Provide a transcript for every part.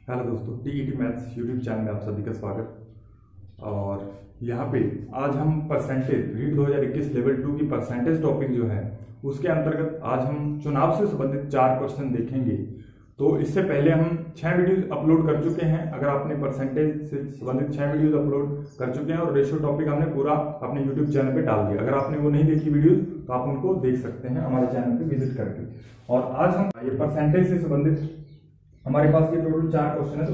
Hello दोस्तों, TET maths YouTube channel में आप सभी का स्वागत। और यहाँ पे आज हम परसेंटेज रीट 2021 लेवल 2 की परसेंटेज टॉपिक जो है उसके अंतर्गत आज हम चुनाव से संबंधित 4 क्वेश्चन देखेंगे। तो इससे पहले हम 6 वीडियोज अपलोड कर चुके हैं। अगर आपने परसेंटेज से संबंधित 6 वीडियोज अपलोड कर चुके हैं और रेशियो टॉपिक हमने पूरा अपने यूट्यूब चैनल पे डाल दिया। अगर आपने वो नहीं देखी वीडियोज तो आप उनको देख सकते हैं हमारे चैनल पे विजिट करके। और आज हम ये परसेंटेज से संबंधित हमारे पास ये टोटल 4 क्वेश्चन है। तो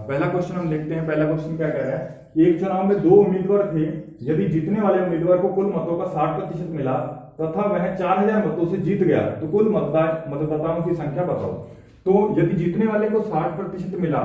पहला क्वेश्चन हम देखते हैं। पहला क्वेश्चन क्या कह रहा है कि एक चुनाव में 2 उम्मीदवार थे। यदि जीतने वाले उम्मीदवार को कुल मतों का 60% मिला तथा वह 4000 मतों से जीत गया तो कुल मतदाताओं की संख्या बताओ। तो यदि जीतने वाले को 60% मिला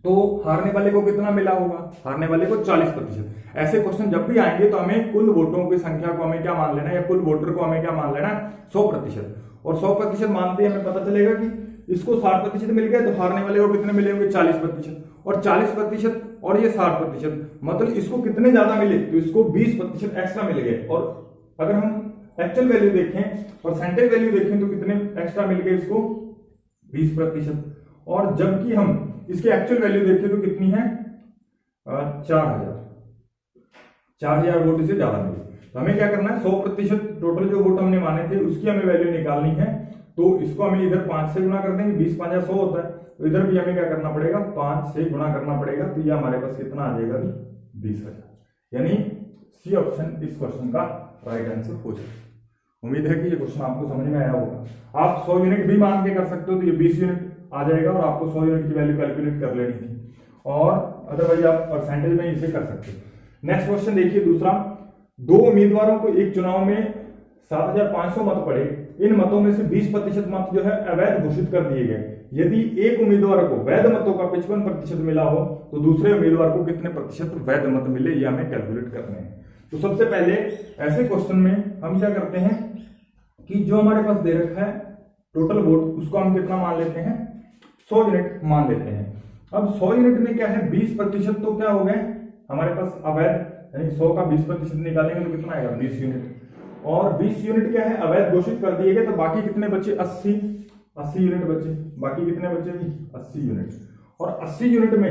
तो हारने वाले को कितना मिला होगा? हारने वाले को 40%। ऐसे क्वेश्चन जब भी आएंगे तो हमें कुल वोटों की संख्या को हमें क्या मान लेना है, या कुल वोटर को हमें क्या मान लेना है? 100%। और 100% मानते ही हमें पता चलेगा कि इसको 60% मिल गया तो हारने वाले को कितने मिले होंगे? 40%। और 40% और ये 60%, मतलब इसको कितने ज्यादा मिले तो इसको 20% एक्स्ट्रा मिल गए। और अगर हम एक्चुअल वैल्यू देखें, परसेंटेज वैल्यू देखें तो कितने एक्स्ट्रा मिल गए इसको? 20%। और जबकि हम इसकी एक्चुअल वैल्यू देखें तो कितनी है? 4000 वोट इसे ज्यादा मिले। तो हमें क्या करना है? 100% टोटल जो वोट हमने माने थे उसकी हमें वैल्यू निकालनी है। तो इसको हमें इधर 5 से गुणा कर देंगे। 20 5 100 होता है, तो इधर भी हमें क्या करना पड़ेगा? 5 से गुणा करना पड़ेगा। तो ये हमारे पास कितना आ जाएगा? 20,000। यानी सी ऑप्शन इस क्वेश्चन का राइट आंसर हो जाएगा। उम्मीद है कि ये क्वेश्चन आपको समझ में आया होगा। आप 100 यूनिट भी मान के कर सकते हो तो ये 20 यूनिट आ जाएगा और आपको 100 यूनिट की वैल्यू कैलकुलेट कर लेनी थी। और अदरवाइज आप परसेंटेज में इसे कर सकते हो। नेक्स्ट क्वेश्चन देखिए दूसरा। 2 उम्मीदवारों को एक चुनाव में 7500 मत पड़े। इन मतों में से 20% मत जो है अवैध घोषित कर दिए गए। यदि एक उम्मीदवार को वैध मतों का 55% मिला हो तो दूसरे उम्मीदवार को कितने प्रतिशत वैध मत मिले, ये हमें कैलकुलेट करने हैं। तो सबसे पहले ऐसे क्वेश्चन में हम क्या करते हैं कि जो हमारे पास दे रखा है टोटल वोट उसको हम कितना मान लेते हैं? 100 यूनिट मान लेते हैं। अब 100 यूनिट में क्या है? 20% तो क्या हो गए हमारे पास अवैध, यानी 100 का 20% निकालेंगे तो कितना आएगा? 20 यूनिट। और 20 यूनिट क्या है? अवैध घोषित कर दिए गए। तो बाकी कितने बचे? 80 यूनिट बचे। बाकी कितने बचे? 80 यूनिट। और 80 यूनिट में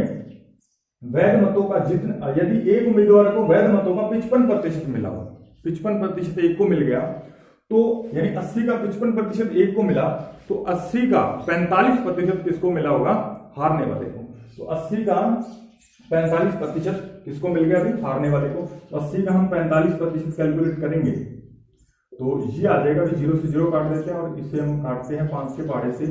वैध मतों का जितना, यदि एक उम्मीदवार को वैध मतों का 55% मिला हो, 55% एक को मिल गया, तो यानी 80 का 55% एक को मिला, तो 80 का 45% किसको मिला होगा? हारने वाले को। तो 80 का 45% किसको मिल गया? अभी हारने वाले को। 80 का हम 45% कैलकुलेट करेंगे तो ये आ जाएगा। अभी 0 से 0 काट देते हैं और इसे हम काटते हैं 5 के पहाड़े से,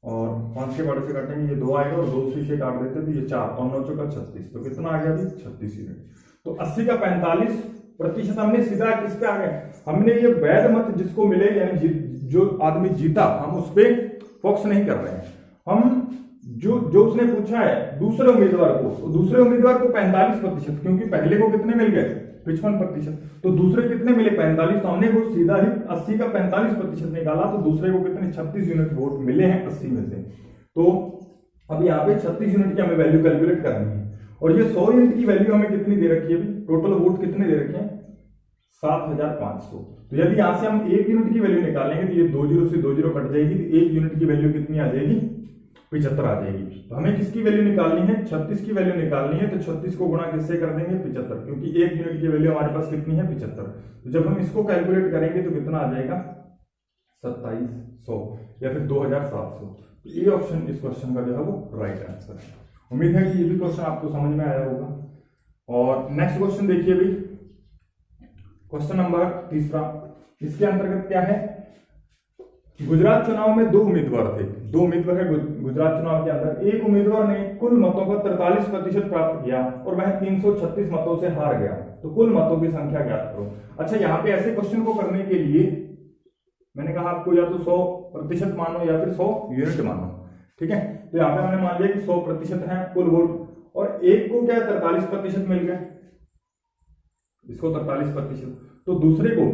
और 5 के पहाड़े से काटेंगे ये 2 आएगा और 2 से इसे काट देते हैं तो ये 4 और 9 चौका 36। तो कितना आ गया? अभी 36 यूनिट। तो 80 का 45% हमने सीधा किस पे आ गए? हमने ये वैध मत जिसको मिले, यानी जो आदमी जीता, हम उस पर फोकस नहीं कर रहे हैं। हम जो उसने पूछा है दूसरे उम्मीदवार को, तो दूसरे उम्मीदवार को 45%, क्योंकि पहले को कितने मिल गए? 55%। तो दूसरे कितने मिले? 45। तो हमने वो सीधा ही 80 का 45% निकाला तो दूसरे को कितने? 36 यूनिट वोट मिले हैं 80 में से। तो अब यहाँ पे 36 यूनिट की हमें वैल्यू कैलकुलेट करनी है। और ये 100 यूनिट की वैल्यू हमें कितनी दे रखी है? अभी टोटल वोट कितने दे रखे हैं? 7500। तो यदि यहां से हम 1 यूनिट की वैल्यू निकालेंगे तो ये 2 0 से 2 0 कट जाएगी, तो 1 यूनिट की वैल्यू कितनी आ जाएगी? 75 आ जाएगी। तो हमें किसकी वैल्यू निकालनी है? 36 की वैल्यू निकालनी है। तो 36 को गुणा किससे कर देंगे? 75, क्योंकि 1 यूनिट की वैल्यू हमारे पास कितनी है? 75। तो जब हम इसको कैलकुलेट करेंगे तो कितना आ जाएगा? 2700 या फिर 2700। तो ये ऑप्शन इस क्वेश्चन का जो है वो राइट आंसर है। उम्मीद है कि ये भी क्वेश्चन आपको समझ में आया होगा। और नेक्स्ट क्वेश्चन देखिए अभी, क्वेश्चन नंबर 3। इसके अंतर्गत क्या है? गुजरात चुनाव में 2 उम्मीदवार थे। 2 उम्मीदवार है गुजरात चुनाव के अंदर। एक उम्मीदवार ने कुल मतों का 43% प्राप्त किया और वह 336 मतों से हार गया। तो कुल मतों की संख्या ज्ञात करो। अच्छा, यहाँ पे ऐसे क्वेश्चन को करने के लिए मैंने कहा आपको या तो 100% मानो या फिर 100 यूनिट मानो। ठीक है, तो यहाँ पे मैंने मान लिया कि 100% है कुल वोट, और एक को क्या 43% मिल गया, इसको 43%। तो दूसरे को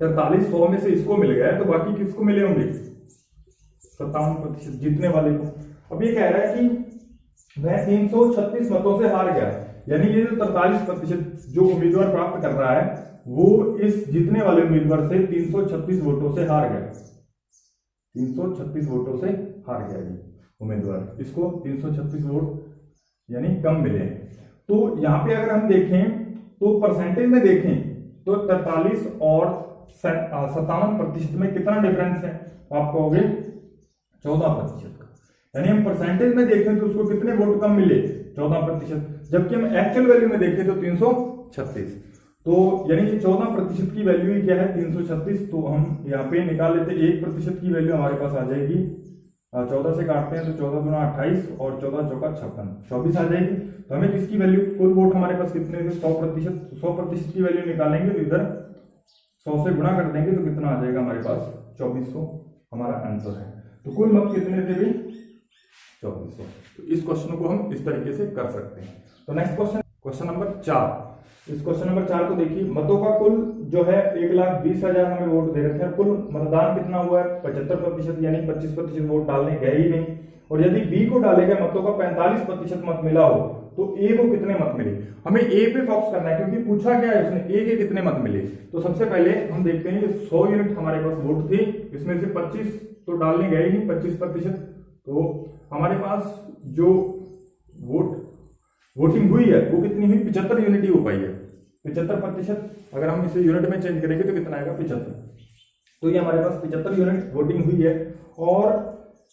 43, 100 में से इसको मिल गया, तो बाकी किसको मिले होंगे? 57% जीतने वाले को। अब ये कह रहा है कि वह 336 मतों से हार गया, यानी ये जो 43% जो उम्मीदवार प्राप्त कर रहा है वो इस जीतने वाले उम्मीदवार से 336 वोटों से हार गया। 336 वोटों से हार गया। उम्मीदवार, इसको 336 वोट यानी कम मिले। तो यहाँ पे अगर हम देखें तो परसेंटेज में देखें तो 43 और 57% में कितना डिफरेंस है, आप कहोगे 14% का। यानी हम परसेंटेज में देखें तो उसको कितने वोट कम मिले, 14%, जबकि हम एक्चुअल वैल्यू में देखें तो 336। तो यानी कि 14% की वैल्यू ही क्या है, 336। तो हम यहाँ पे निकाल लेते, 1% की वैल्यू हमारे पास आ जाएगी, 14 से काटते हैं तो 14 गुना 28 और 14 चौका 56, 24 आ जाएगी। तो हमें किसकी वैल्यू, कुल वोट हमारे पास कितने थे, 100%, 100% की वैल्यू निकालेंगे तो इधर 100 से गुणा कर देंगे तो कितना आ जाएगा हमारे पास, 2400 हमारा आंसर है। तो कुल मत कितने थे भाई, 2400। तो इस क्वेश्चन को हम इस तरीके से कर सकते हैं। तो नेक्स्ट क्वेश्चन नंबर 4। इस क्वेश्चन नंबर 4 को देखिए, मतों का कुल जो है 1,20,000 हमें वोट दे रखे हैं, कुल मतदान कितना हुआ है 75%, यानी 25% वोट डालने गए ही नहीं। और यदि बी को डाले गए मतों का 45% मत मिला हो तो ए को कितने मत मिले। हमें ए पे फोकस करना है क्योंकि पूछा क्या है उसने, ए के कितने मत मिले। तो सबसे पहले हम देखते हैं 100 यूनिट हमारे पास वोट थी, इसमें से 25 तो डालने गए ही नहीं, 25%। तो हमारे पास जो वोटिंग हुई है वो कितनी हुई, 75 यूनिट ही हो पाई है। 75%, अगर हम इसे यूनिट में चेंज करेंगे तो कितना आएगा, 75। तो ये हमारे पास 75 यूनिट वोटिंग हुई है। और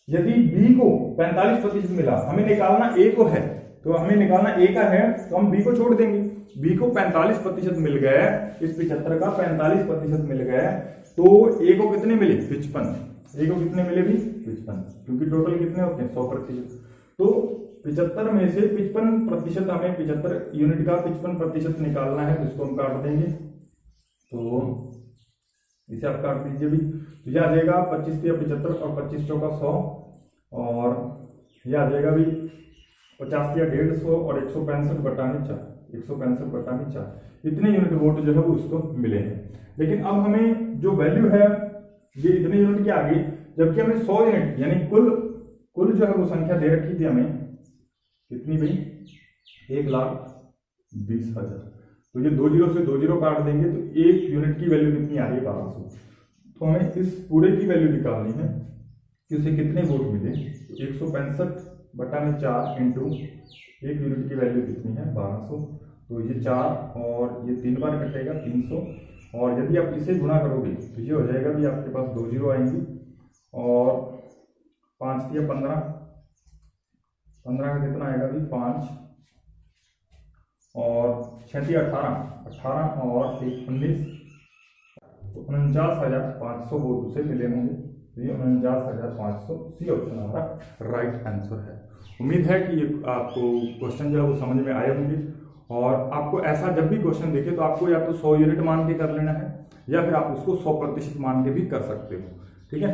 यदि बी को 45% मिला, हमें निकालना ए को है, तो हमें निकालना ए का है तो हम बी को छोड़ देंगे। बी को 45% मिल गए, इस 75 का 45% मिल गए, तो ए को कितने मिले, 55। ए को कितने मिले भी, 55, क्योंकि टोटल कितने होते हैं 100%। तो 75 में से 55%, हमें 75 यूनिट का 55% निकालना है, तो इसको हम काट देंगे। तो इसे आप काट दीजिए भी, तो यह आ जाएगा 25 या 75 और 25 चौका 100, और यह आ जाएगा भी 50 या 150 और 165 बटाने 4, 165 बटाने 4, इतने यूनिट वोट जो है वो इसको मिले हैं। लेकिन अब हमें जो वैल्यू है ये इतने यूनिट की आ गई, जबकि हमें 100 यूनिट यानी कुल जो है वो संख्या दे रखी थी हमें कितनी भाई, 1,20,000। तो ये 2 जीरो से 2 जीरो काट देंगे तो एक यूनिट की वैल्यू कितनी आ रही है, 1200। तो हमें इस पूरे की वैल्यू निकालनी है कि उसे कितने वोट मिले। 165 बटा में 4 इंटू एक यूनिट की वैल्यू कितनी है, 1200। तो ये 4 और ये 3 बार कटेगा, 300। और यदि आप इसे गुणा करोगे तो ये हो जाएगा भी आपके पास 2 जीरो आएंगी, और 5 या 15 का कितना आएगा भी 5, और 6 18 और 19, तो 49,500 वोट उसे मिले होंगे। तो ये 49,500, सी ऑप्शन हमारा राइट आंसर है। उम्मीद है कि ये आपको क्वेश्चन जो है वो समझ में आए होंगे। और आपको ऐसा जब भी क्वेश्चन देखे तो आपको या तो 100 यूनिट मान के कर लेना है, या फिर आप उसको 100% मान के भी कर सकते हो।